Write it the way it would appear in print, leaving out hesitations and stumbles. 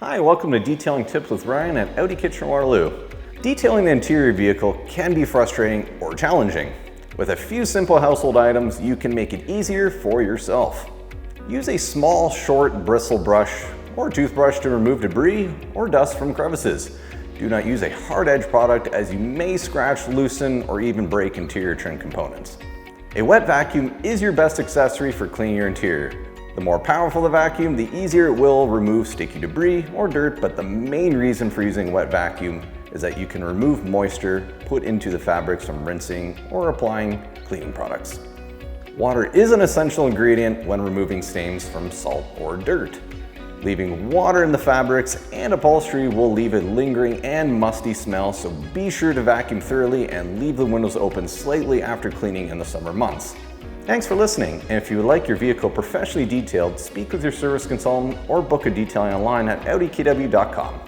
Hi, welcome to Detailing Tips with Ryan at Audi Kitchener-Waterloo. Detailing the interior vehicle can be frustrating or challenging. With a few simple household items, you can make it easier for yourself. Use a small, short bristle brush or toothbrush to remove debris or dust from crevices. Do not use a hard-edged product as you may scratch, loosen, or even break interior trim components. A wet vacuum is your best accessory for cleaning your interior. The more powerful the vacuum, the easier it will remove sticky debris or dirt, but the main reason for using a wet vacuum is that you can remove moisture put into the fabrics from rinsing or applying cleaning products. Water is an essential ingredient when removing stains from salt or dirt. Leaving water in the fabrics and upholstery will leave a lingering and musty smell, so be sure to vacuum thoroughly and leave the windows open slightly after cleaning in the summer months. Thanks for listening, and if you would like your vehicle professionally detailed, speak with your service consultant or book a detailing online at audikw.com.